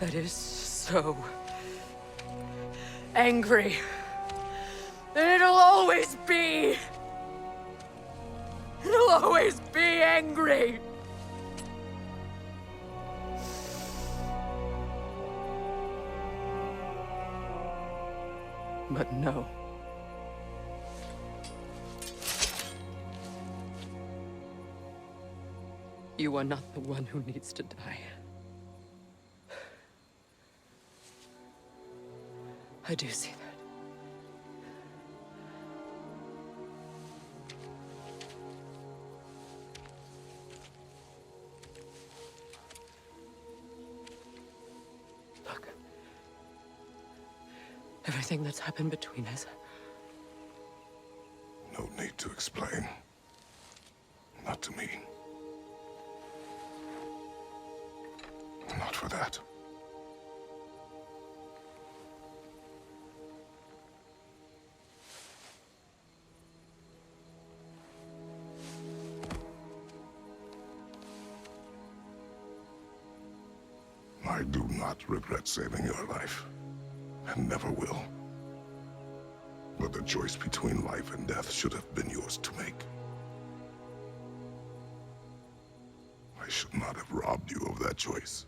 that is so angry. And it'll always be. It'll always be angry. But no. You are not the one who needs to die. I do see that. Look. Everything that's happened between us. No need to explain. Not to me. Not for that. I do not regret saving your life, and never will. But the choice between life and death should have been yours to make. I should not have robbed you of that choice.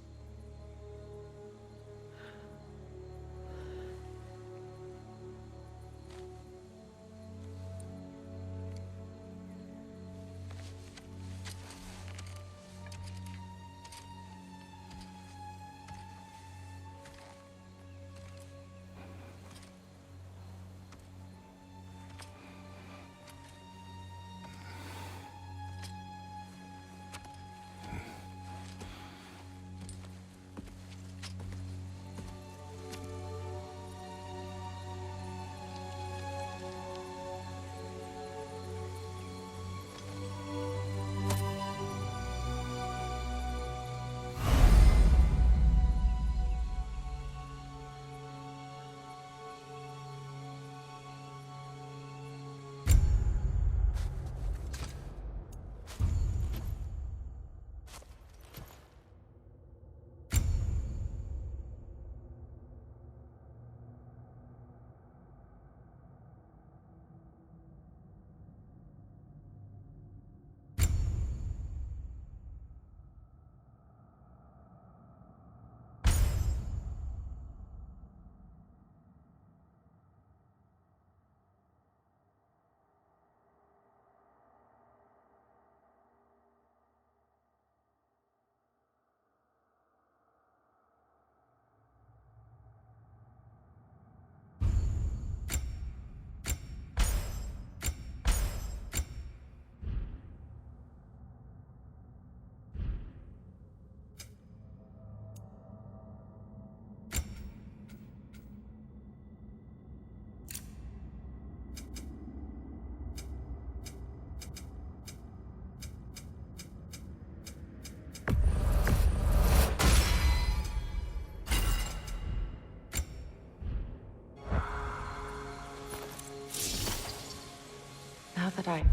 Now that I...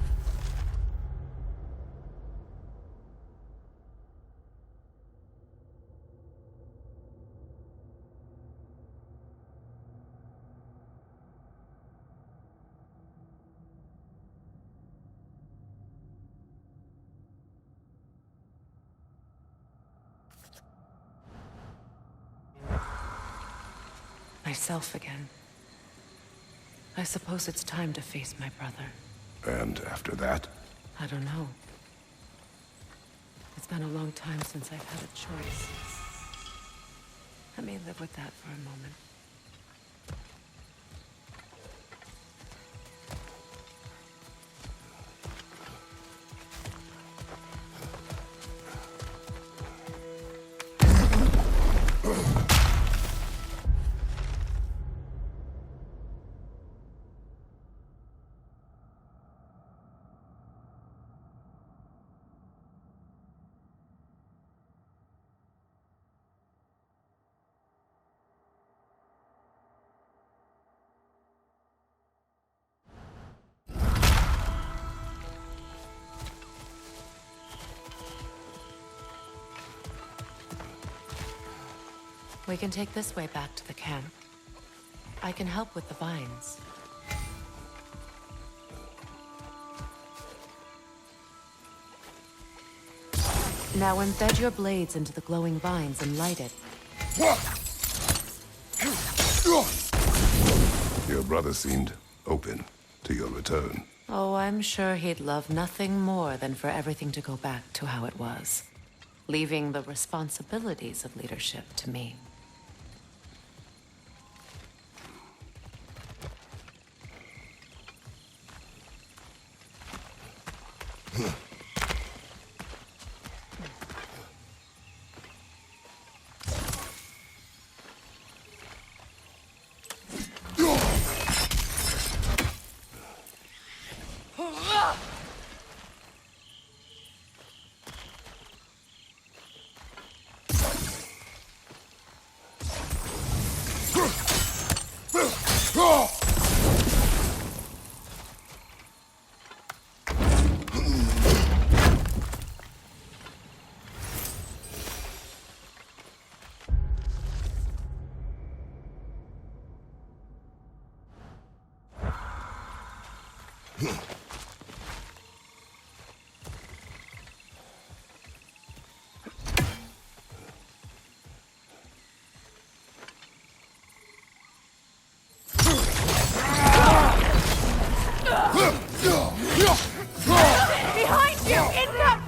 myself again. I suppose it's time to face my brother. And after that? I don't know. It's been a long time since I've had a choice. Let me live with that for a moment. We can take this way back to the camp. I can help with the vines. Now embed your blades into the glowing vines and light it. Your brother seemed open to your return. Oh, I'm sure he'd love nothing more than for everything to go back to how it was, leaving the responsibilities of leadership to me. Behind you! Income!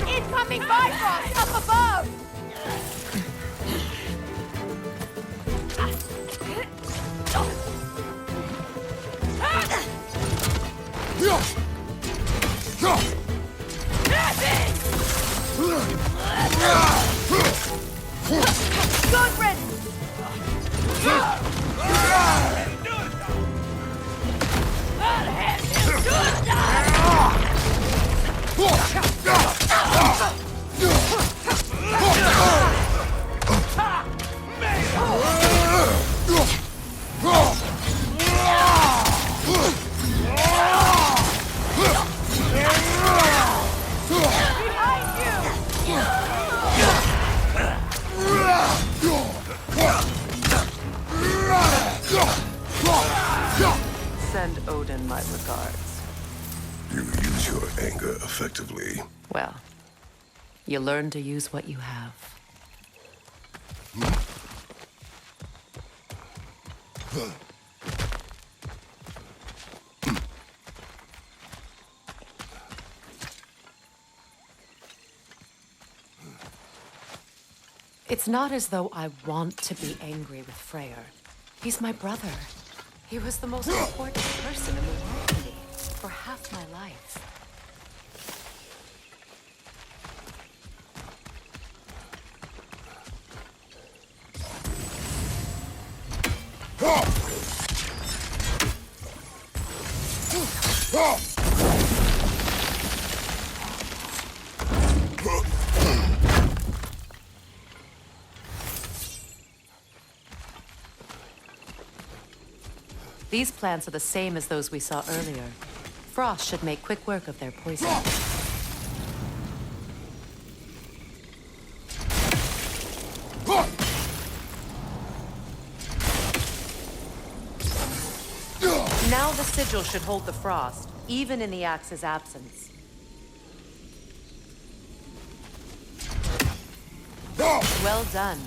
Incoming Bifrost up above! Good riddance! Send Odin my regards. You use your anger effectively. Well, you learn to use what you have. It's not as though I want to be angry with Freyr. He's my brother. He was the most important person in the world to me for half my life. These plants are the same as those we saw earlier. Frost should make quick work of their poison. Now the sigil should hold the frost, even in the axe's absence. Well done.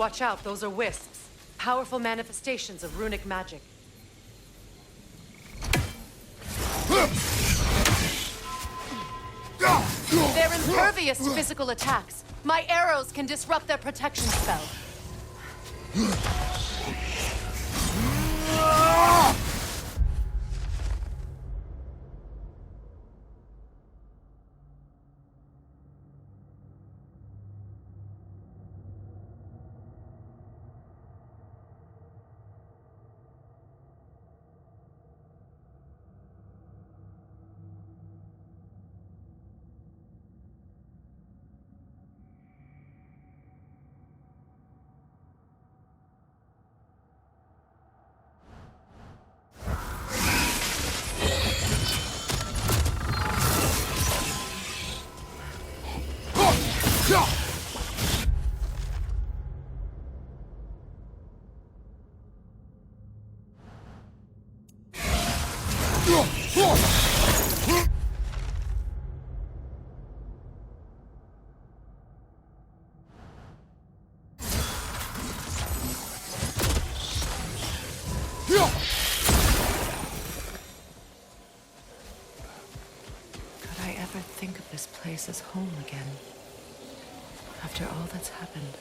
Watch out, those are wisps. Powerful manifestations of runic magic. They're impervious to physical attacks. My arrows can disrupt their protection spell. Could I ever think of this place as home again? After all that's happened.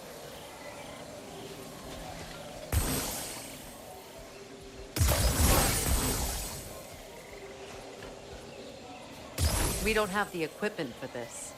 We don't have the equipment for this.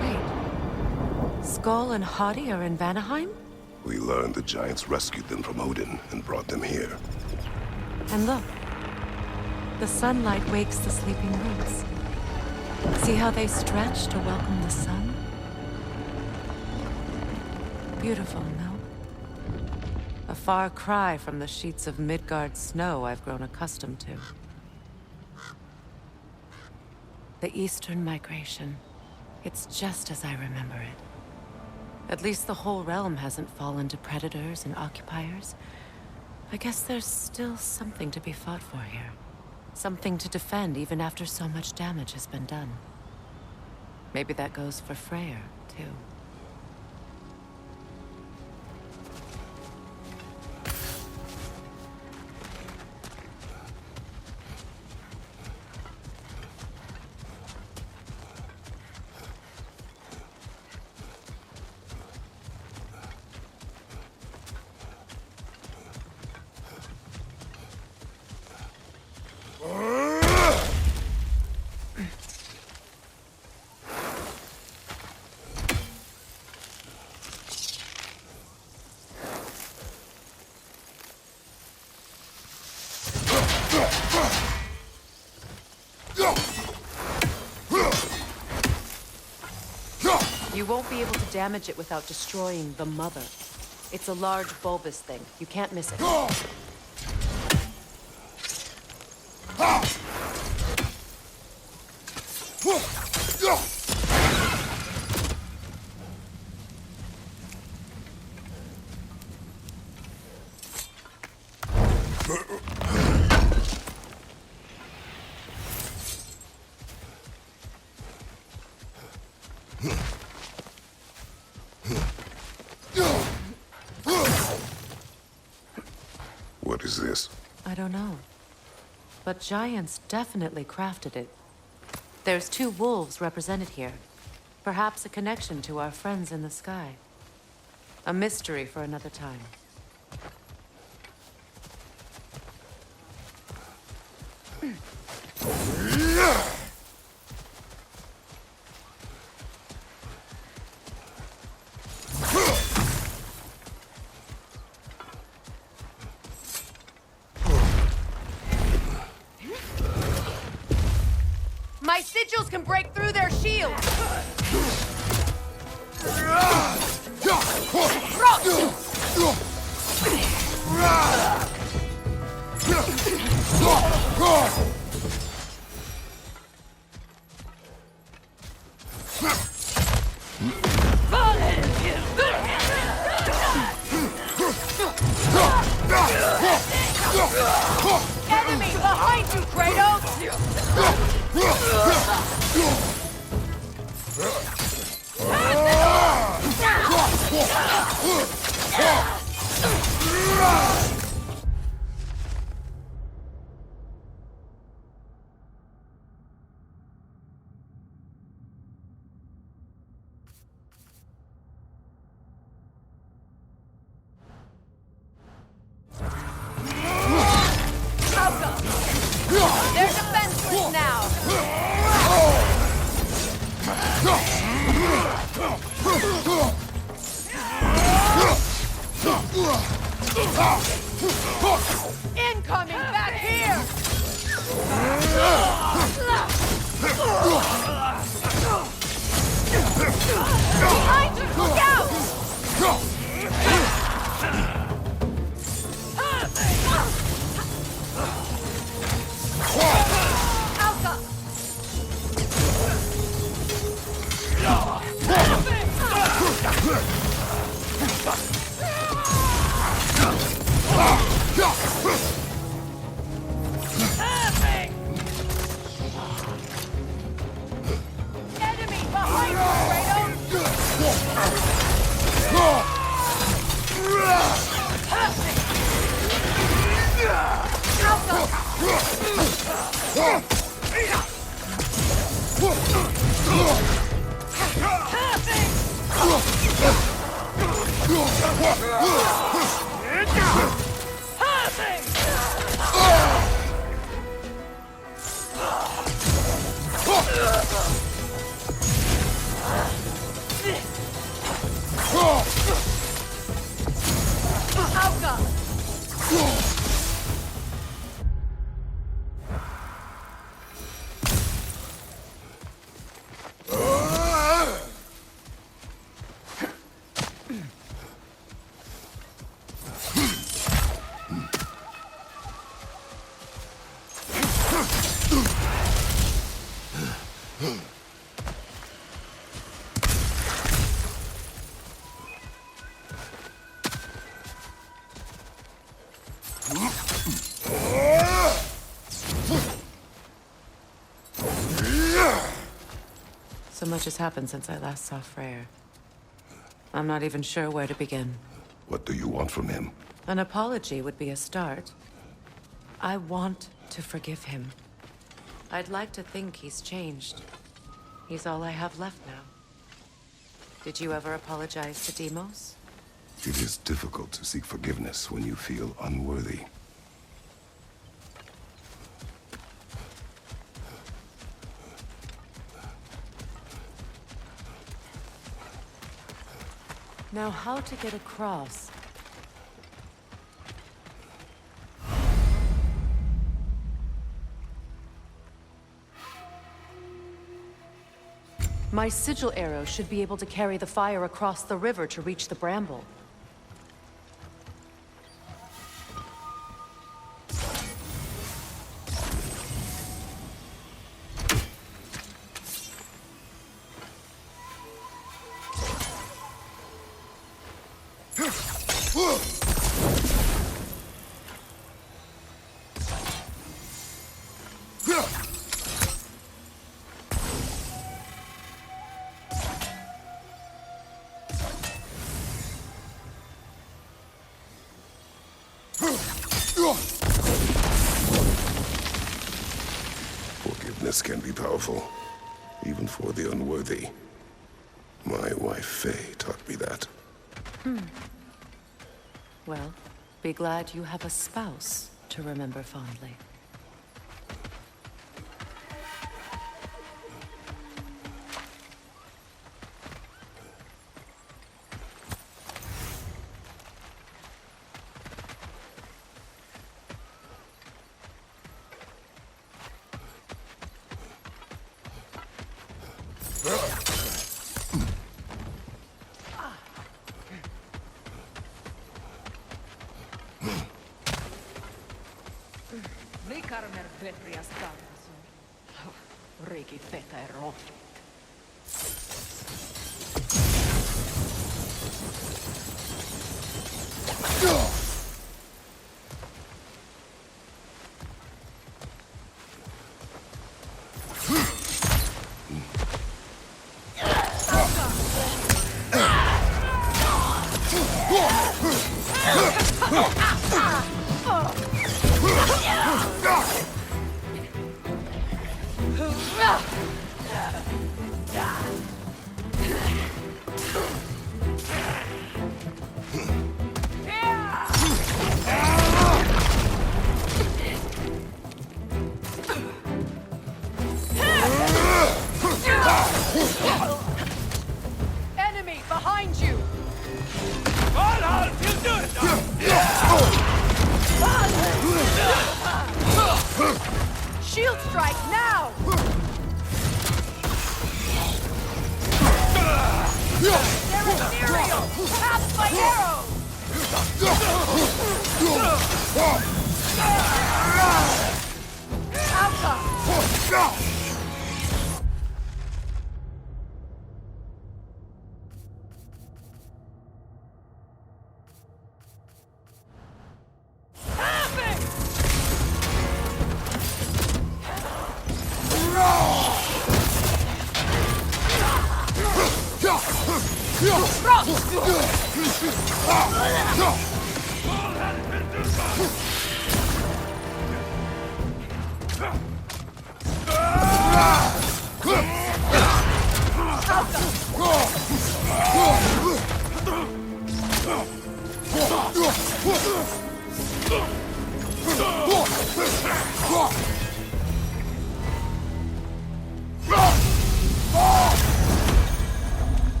Wait. Skull and Hadi are in Vanaheim? We learned the giants rescued them from Odin and brought them here. And look. The sunlight wakes the sleeping roots. See how they stretch to welcome the sun? Beautiful, no? A far cry from the sheets of Midgard snow I've grown accustomed to. The Eastern Migration. It's just as I remember it. At least the whole realm hasn't fallen to predators and occupiers. I guess there's still something to be fought for here. Something to defend even after so much damage has been done. Maybe that goes for Freyr, too. You won't be able to damage it without destroying the mother. It's a large bulbous thing. You can't miss it. What is this? I don't know. But giants definitely crafted it. There's 2 wolves represented here. Perhaps a connection to our friends in the sky. A mystery for another time. My sigils can break through their shield! Enemy behind you, Kratos! They're defenseless now! Incoming back here! Behind you! Look out! Alpha! Enemy behind you, So much has happened since I last saw Freyr. I'm not even sure where to begin. What do you want from him? An apology would be a start. I want to forgive him. I'd like to think he's changed. He's all I have left now. Did you ever apologize to Deimos? It is difficult to seek forgiveness when you feel unworthy. Now, how to get across? My sigil arrow should be able to carry the fire across the river to reach the bramble. Forgiveness can be powerful, even for the unworthy. My wife, Faye, taught me that. Well, be glad you have a spouse to remember fondly. Likarmer vetrias karvasor. Riki feta erot. Enemy behind you! Shield strike now! They're ethereal! Pass my arrows! Alpha!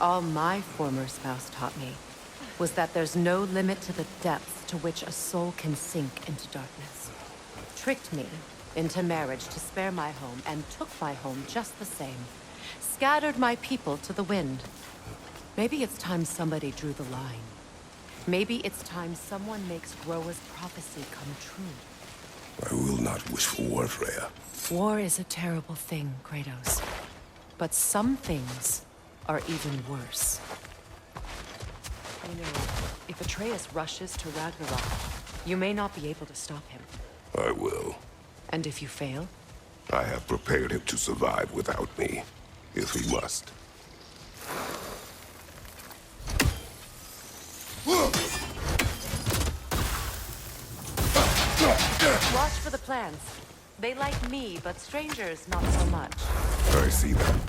All my former spouse taught me was that there's no limit to the depths to which a soul can sink into darkness. Tricked me into marriage to spare my home, and took my home just the same. Scattered my people to the wind. Maybe it's time somebody drew the line. Maybe it's time someone makes Groa's prophecy come true. I will not wish for war, Freya. War is a terrible thing, Kratos. But some things are even worse. You know, if Atreus rushes to Ragnarok, you may not be able to stop him. I will. And if you fail? I have prepared him to survive without me, if he must. Watch for the plants. They like me, but strangers not so much. I see them.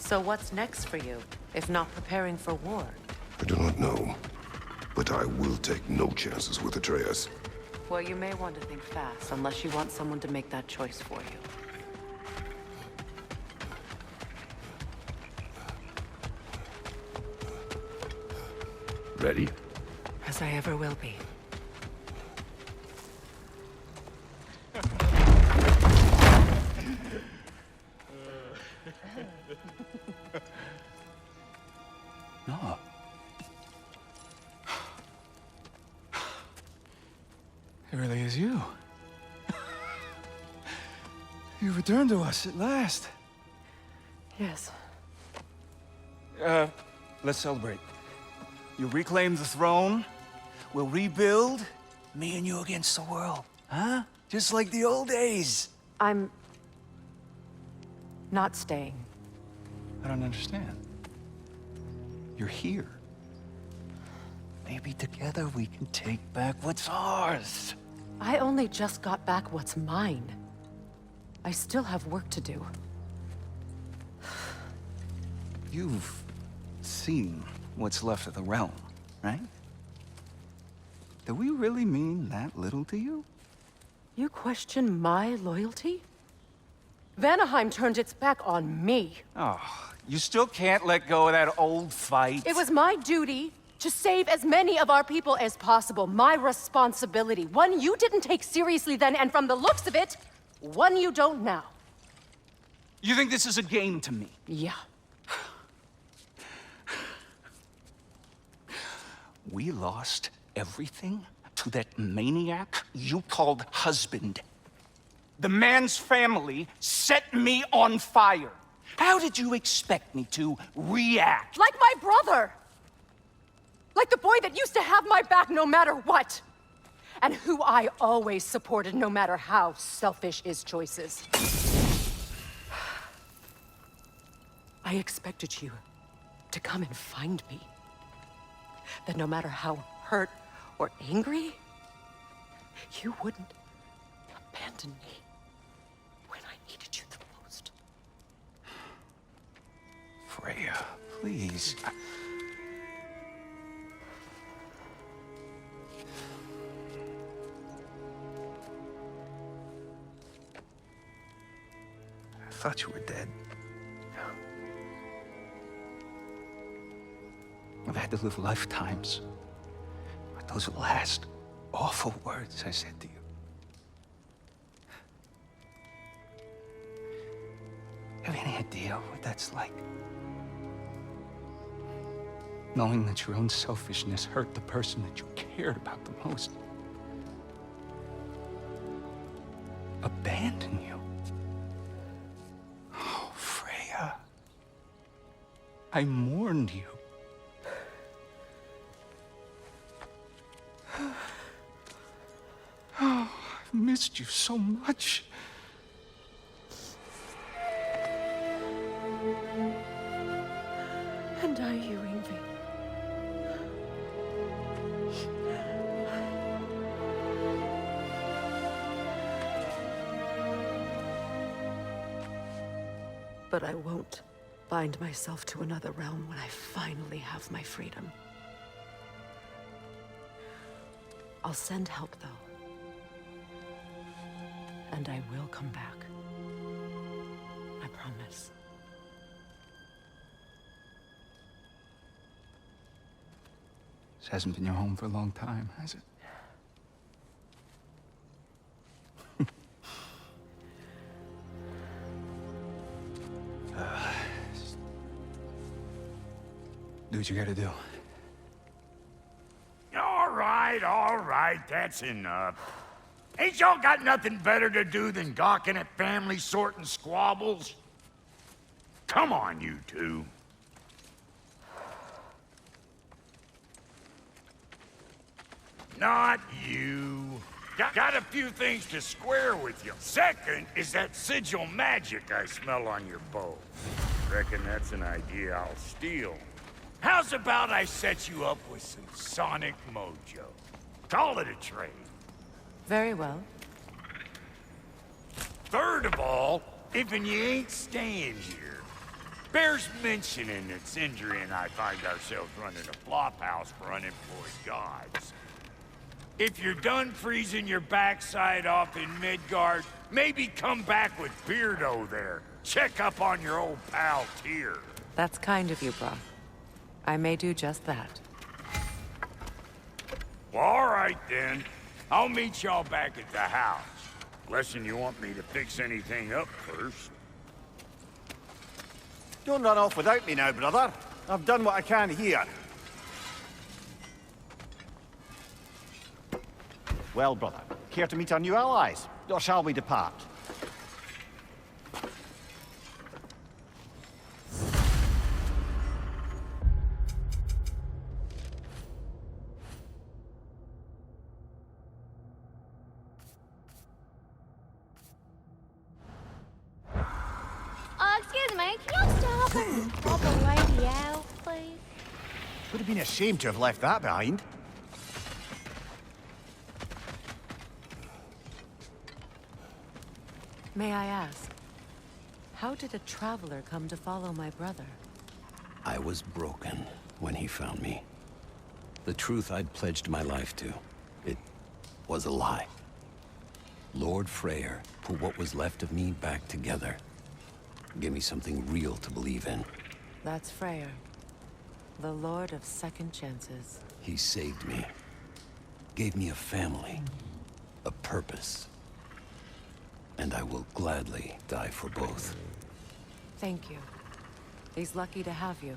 So what's next for you, if not preparing for war? I do not know, but I will take no chances with Atreus. Well, you may want to think fast, unless you want someone to make that choice for you. Ready? As I ever will be. No. It really is you. You returned to us at last. Yes. Let's celebrate. You reclaim the throne. We'll rebuild. Me and you against the world. Huh? Just like the old days. I'm... not staying. I don't understand. You're here. Maybe together we can take back what's ours. I only just got back what's mine. I still have work to do. You've seen what's left of the realm, right? Do we really mean that little to you? You question my loyalty? Vanaheim turned its back on me. Oh, you still can't let go of that old fight? It was my duty to save as many of our people as possible. My responsibility. One you didn't take seriously then, and from the looks of it, one you don't now. You think this is a game to me? Yeah. We lost everything to that maniac you called husband. The man's family set me on fire. How did you expect me to react? Like my brother! Like the boy that used to have my back no matter what! And who I always supported no matter how selfish his choices. I expected you to come and find me. That no matter how hurt or angry, you wouldn't abandon me when I needed you the most. Freya, please. I thought you were dead. I've had to live lifetimes. But those last awful words I said to you. Have any idea what that's like? Knowing that your own selfishness hurt the person that you cared about the most. Abandon you. Oh, Freya. I mourned you. Oh, I've missed you so much. And are you, Ingvi? But I won't bind myself to another realm when I finally have my freedom. I'll send help, though. And I will come back. I promise. This hasn't been your home for a long time, has it? Do what you gotta do. All right, that's enough. Ain't y'all got nothing better to do than gawking at family sorting squabbles? Come on, you two. Not you. Got a few things to square with you. Second is that sigil magic I smell on your bow. Reckon that's an idea I'll steal. How's about I set you up with some sonic mojo? Call it a trade. Very well. Third of all, if you ain't staying here, Bears mentioning that Sindri and I find ourselves running a flop house for unemployed gods. If you're done freezing your backside off in Midgard, maybe come back with Beardo there. Check up on your old pal Tyr. That's kind of you, Brock. I may do just that. Well, all right then. I'll meet y'all back at the house. Unless you want me to fix anything up first. Don't run off without me now, brother. I've done what I can here. Well, brother, care to meet our new allies? Or shall we depart? Excuse me, can you stop and help a lady out, please? Would have been a shame to have left that behind. May I ask, how did a traveler come to follow my brother? I was broken when he found me. The truth I'd pledged my life to, it was a lie. Lord Freyr put what was left of me back together. Gave me something real to believe in. That's Freyr, the Lord of Second Chances. He saved me. Gave me a family. A purpose. And I will gladly die for both. Thank you. He's lucky to have you.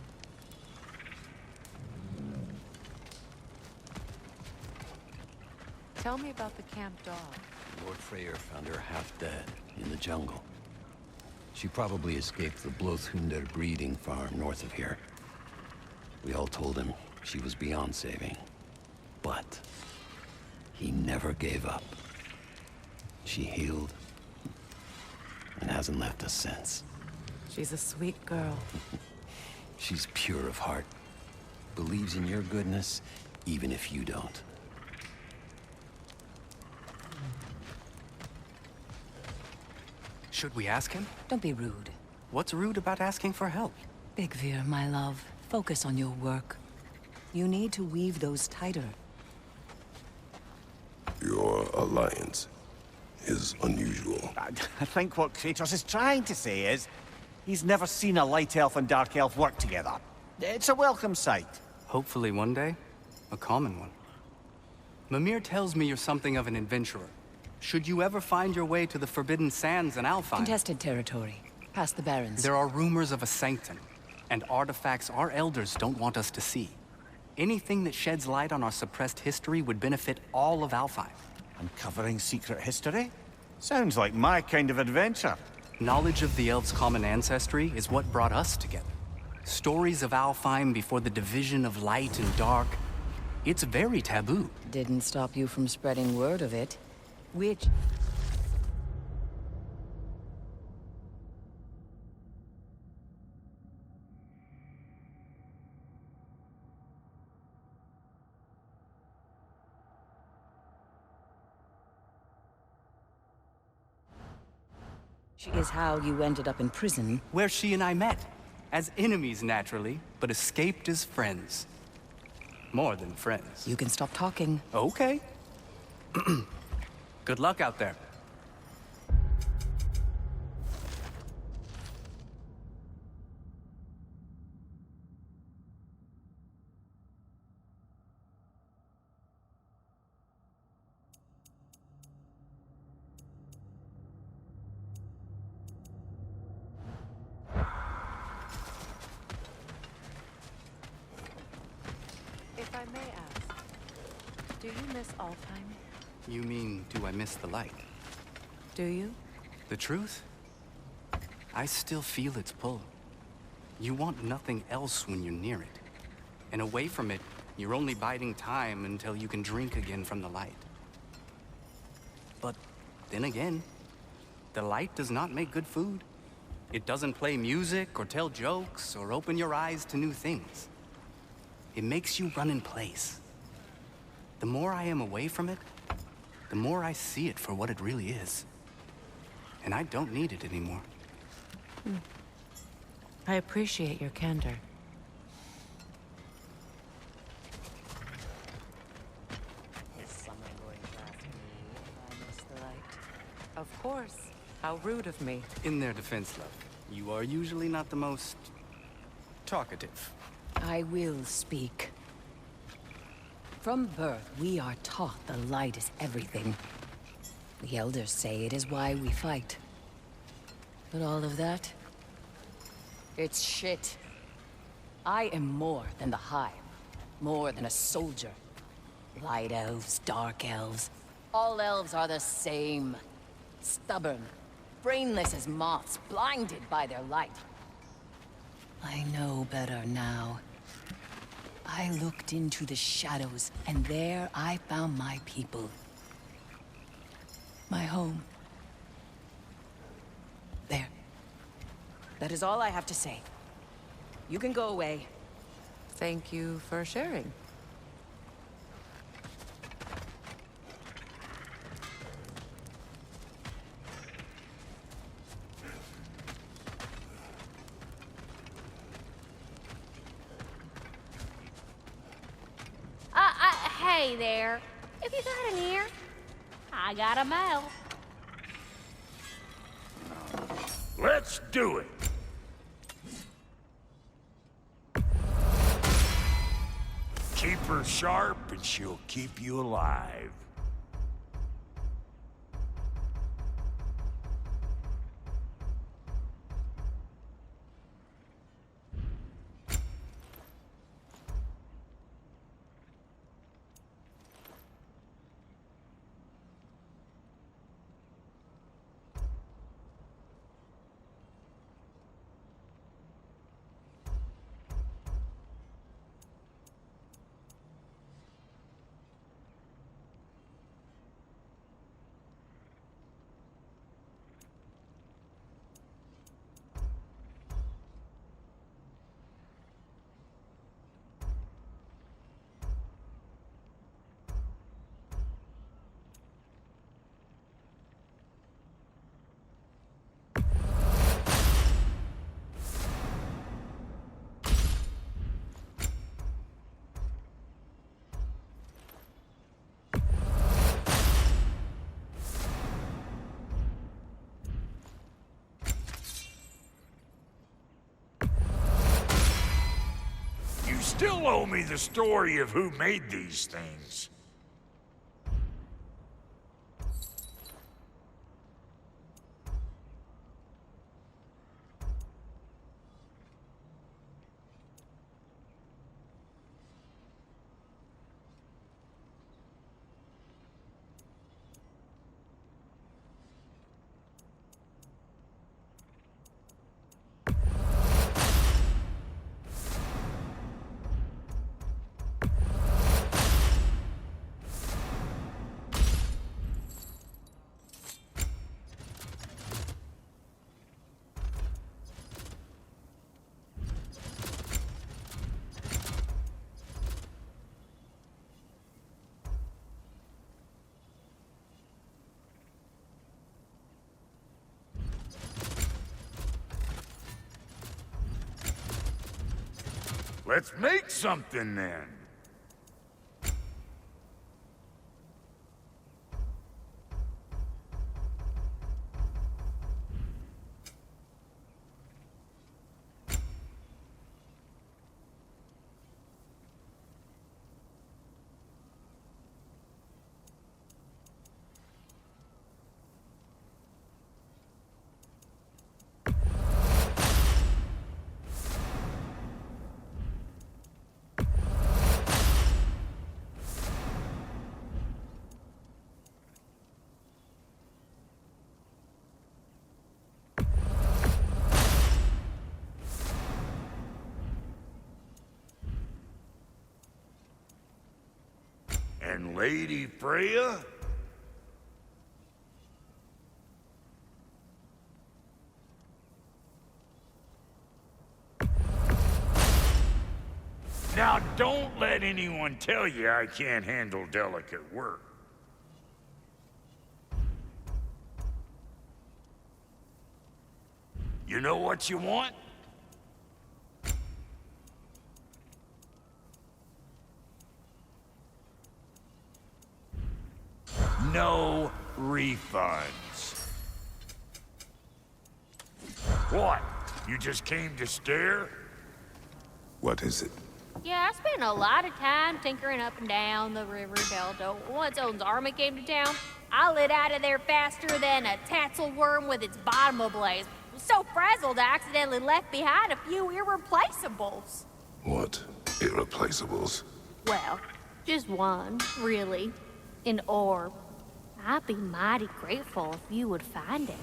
Tell me about the camp dog. Lord Freyr found her half dead in the jungle. She probably escaped the Blothunder breeding farm north of here. We all told him she was beyond saving. But he never gave up. She healed and hasn't left us since. She's a sweet girl. She's pure of heart. Believes in your goodness, even if you don't. Should we ask him? Don't be rude. What's rude about asking for help? Big Veer, my love, focus on your work. You need to weave those tighter. Your alliance is unusual. I think what Kratos is trying to say is, he's never seen a light elf and dark elf work together. It's a welcome sight. Hopefully one day, a common one. Mimir tells me you're something of an adventurer. Should you ever find your way to the Forbidden Sands in Alfheim... Contested territory. Past the Barrens. There are rumors of a sanctum, and artifacts our elders don't want us to see. Anything that sheds light on our suppressed history would benefit all of Alfheim. Uncovering secret history? Sounds like my kind of adventure. Knowledge of the elves' common ancestry is what brought us together. Stories of Alfheim before the division of light and dark. It's very taboo. Didn't stop you from spreading word of it. Which... is how you ended up in prison. Where she and I met. As enemies, naturally, but escaped as friends. More than friends. You can stop talking. Okay. Good luck out there. If I may ask, do you miss Alfheim? You mean, do I miss the light? Do you? The truth? I still feel its pull. You want nothing else when you're near it. And away from it, you're only biding time until you can drink again from the light. But then again, the light does not make good food. It doesn't play music or tell jokes or open your eyes to new things. It makes you run in place. The more I am away from it, the more I see it for what it really is. And I don't need it anymore. I appreciate your candor. Is someone going to ask me if I miss the light? Of course. How rude of me. In their defense, love, you are usually not the most talkative. I will speak. From birth, we are taught the light is everything. The elders say it is why we fight. But all of that? It's shit. I am more than the Hive. More than a soldier. Light elves, dark elves. All elves are the same. Stubborn. Brainless as moths, blinded by their light. I know better now. I looked into the shadows, and there I found my people. My home. There. That is all I have to say. You can go away. Thank you for sharing. Hey there. If you got an ear, I got a mouth. Let's do it! Keep her sharp and she'll keep you alive. Still owe me the story of who made these things. Let's make something then. And Lady Freya? Now don't let anyone tell you I can't handle delicate work. You know what you want? No refunds. What? You just came to stare? What is it? Yeah, I spent a lot of time tinkering up and down the river delta. Once Odin's army came to town, I lit out of there faster than a tassel worm with its bottom ablaze. Was so frazzled I accidentally left behind a few irreplaceables. What? Irreplaceables? Well, just one, really. An orb. I'd be mighty grateful if you would find it.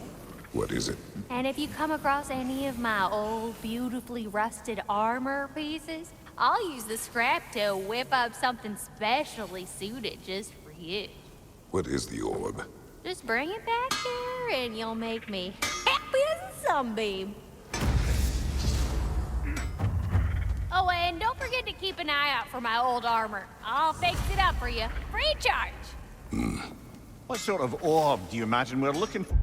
What is it? And if you come across any of my old, beautifully rusted armor pieces, I'll use the scrap to whip up something specially suited just for you. What is the orb? Just bring it back here and you'll make me happy as a sunbeam. Oh, and don't forget to keep an eye out for my old armor. I'll fix it up for you, free of charge. What sort of orb do you imagine we're looking for?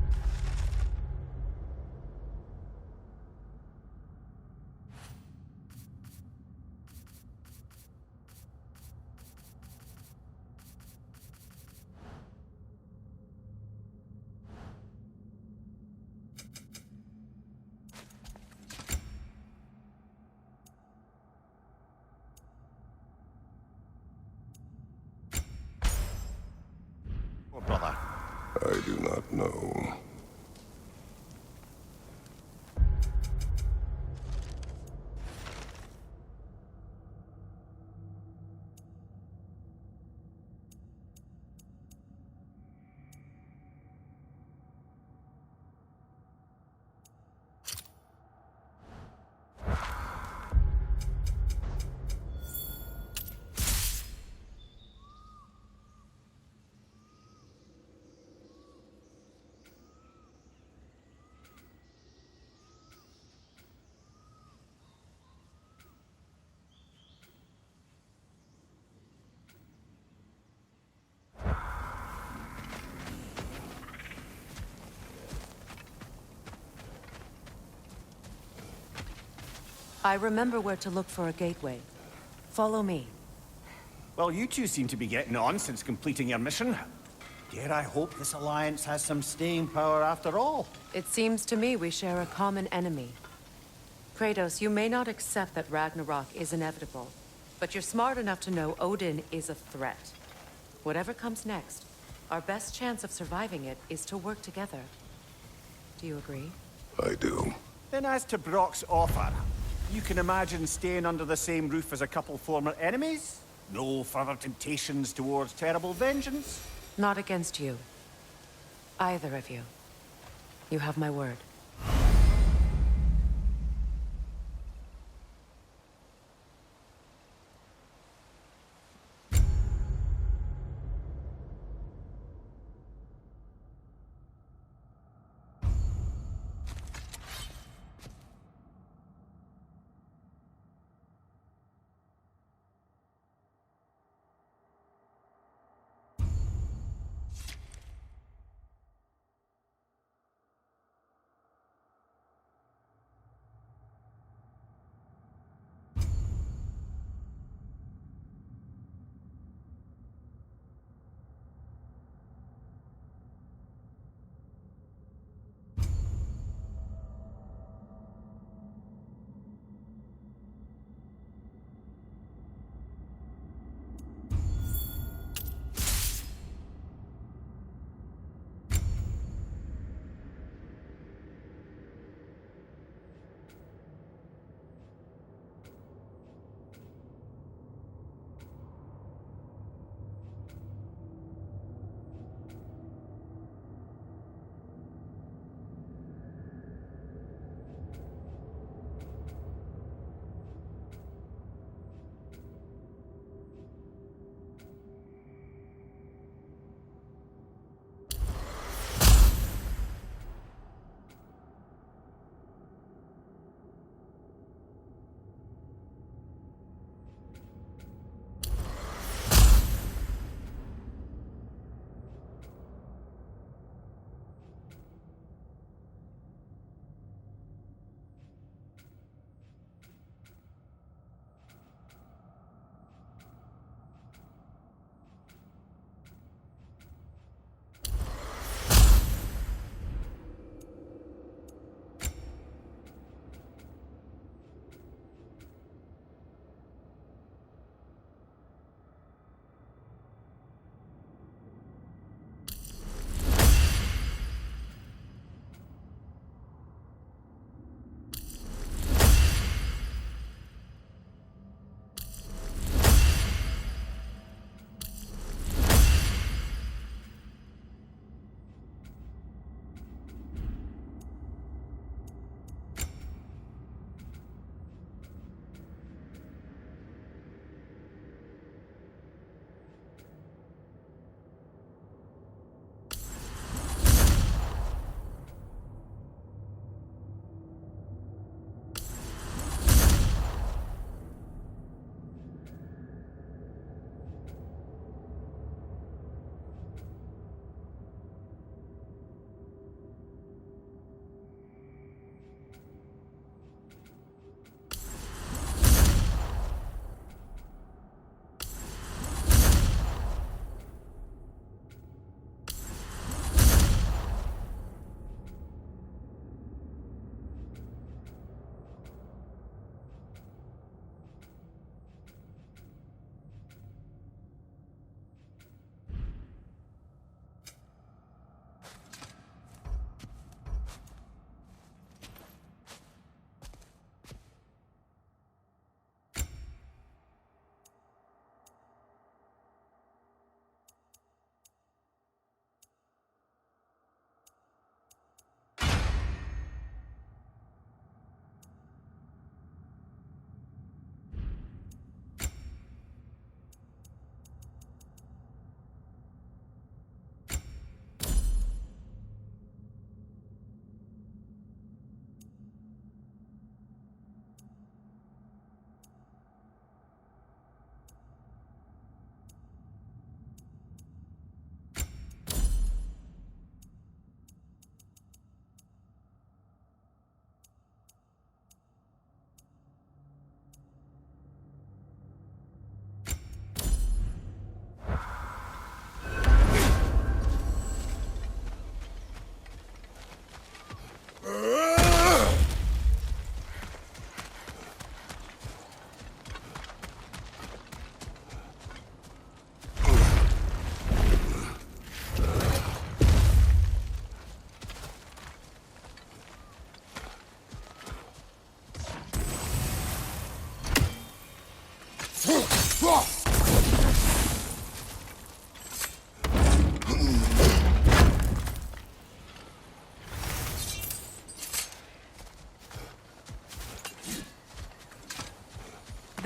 Oh, brother. I do not know. I remember where to look for a gateway. Follow me. Well, you two seem to be getting on since completing your mission. Dare I hope this alliance has some staying power after all? It seems to me we share a common enemy. Kratos, you may not accept that Ragnarok is inevitable, but you're smart enough to know Odin is a threat. Whatever comes next, our best chance of surviving it is to work together. Do you agree? I do. Then as to Brock's offer, you can imagine staying under the same roof as a couple former enemies? No further temptations towards terrible vengeance? Not against you. Either of you. You have my word.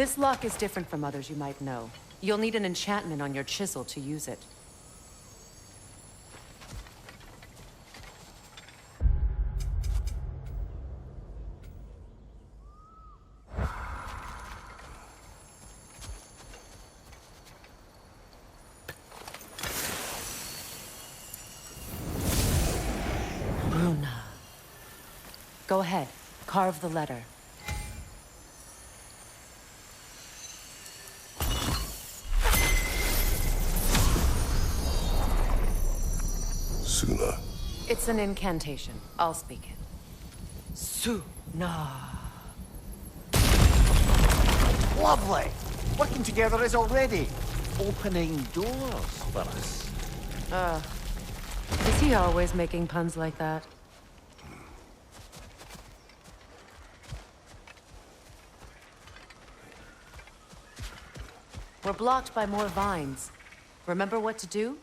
This lock is different from others you might know. You'll need an enchantment on your chisel to use it. Runa. Go ahead. Carve the letter. Suna. It's an incantation. I'll speak it. Suna. Lovely! Working together is already opening doors for us. Is he always making puns like that? We're blocked by more vines. Remember what to do?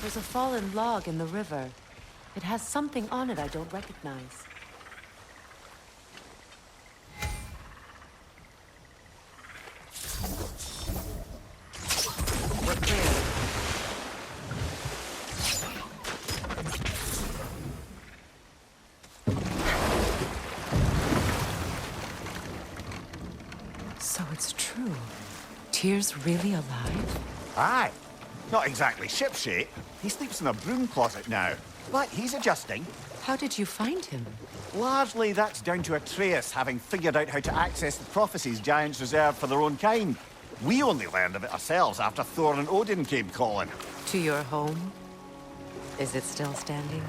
There's a fallen log in the river. It has something on it I don't recognize. We're clear. So it's true. Tyr's really alive? Aye. Not exactly shipshape. He sleeps in a broom closet now. But he's adjusting. How did you find him? Largely, that's down to Atreus having figured out how to access the prophecies giants reserve for their own kind. We only learned of it ourselves after Thor and Odin came calling. To your home? Is it still standing?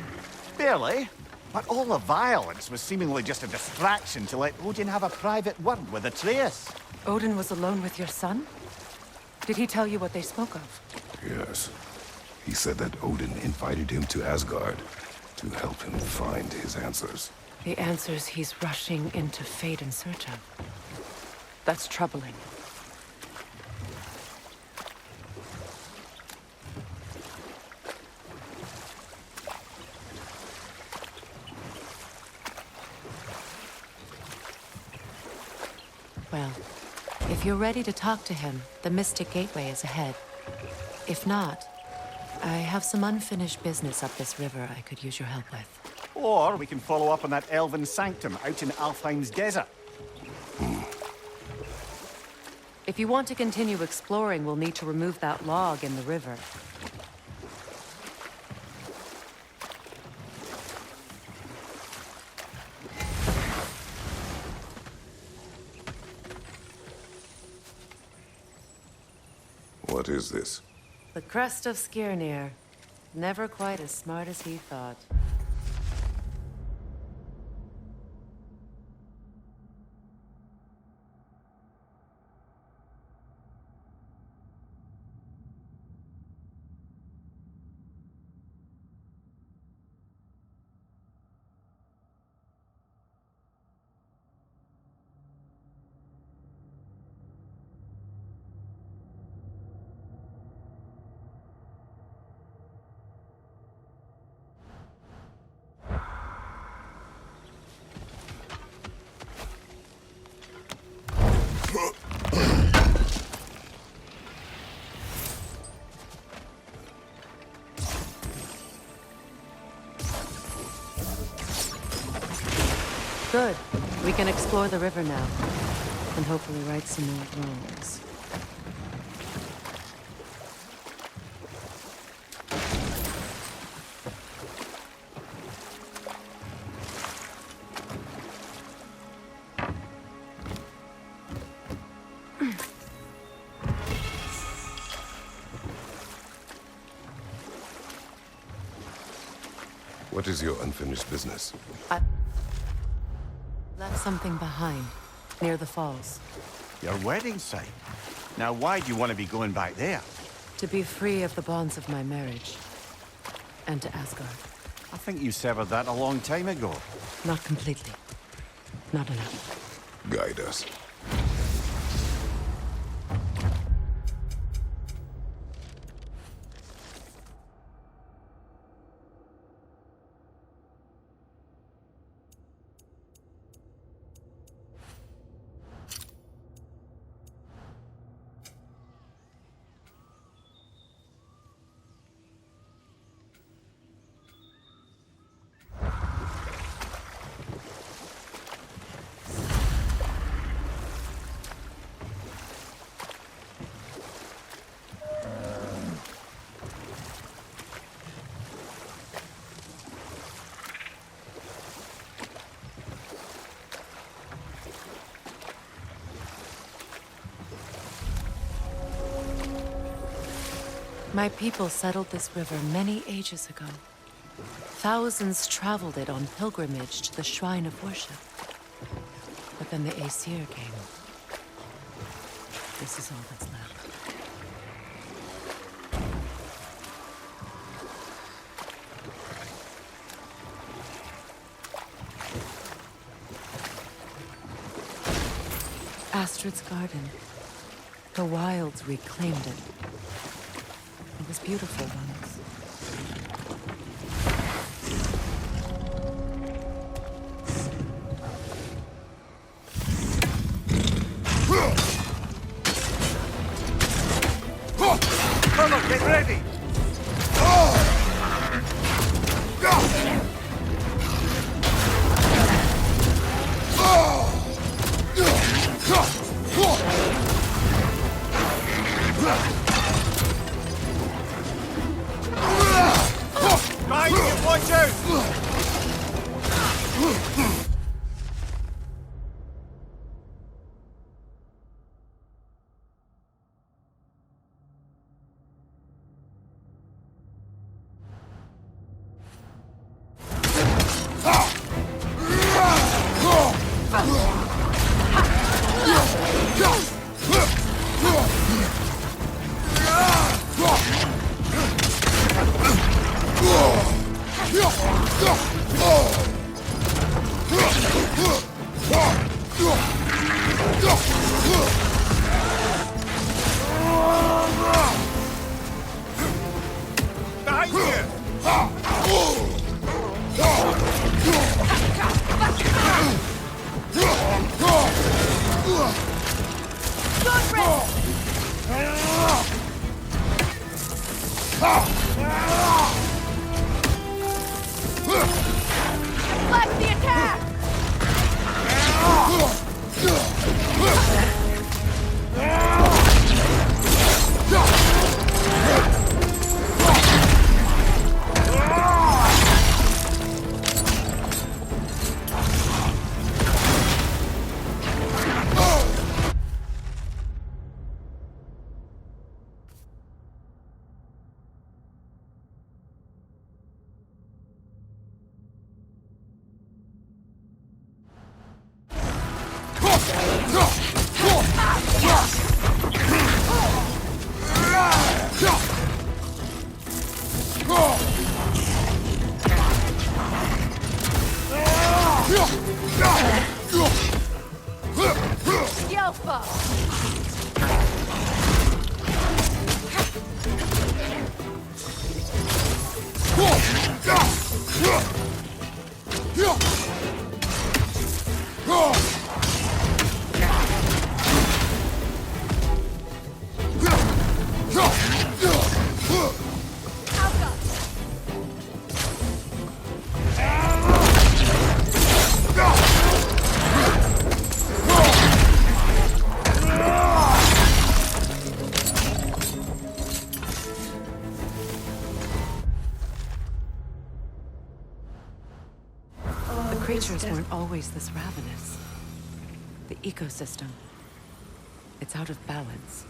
Barely. But all the violence was seemingly just a distraction to let Odin have a private word with Atreus. Odin was alone with your son? Did he tell you what they spoke of? Yes. He said that Odin invited him to Asgard to help him find his answers. The answers he's rushing into fate in search of. That's troubling. Well, if you're ready to talk to him, the Mystic Gateway is ahead. If not, I have some unfinished business up this river I could use your help with. Or we can follow up on that elven sanctum out in Alfheim's desert. If you want to continue exploring, we'll need to remove that log in the river. What is this? The crest of Skirnir. Never quite as smart as he thought. Good. We can explore the river now. And hopefully right some old wrongs. What is your unfinished business? I left something behind, near the falls. Your wedding site. Now, why do you want to be going back there? To be free of the bonds of my marriage. And to Asgard. I think you severed that a long time ago. Not completely. Not enough. Guide us. My people settled this river many ages ago. Thousands traveled it on pilgrimage to the shrine of worship. But then the Aesir came. This is all that's left. Astrid's garden. The wilds reclaimed it. It was beautiful once. Colonel, get ready! Right, watch out! Behind Flex the attack! Yelpa! The creatures weren't always this ravenous. The ecosystem, it's out of balance.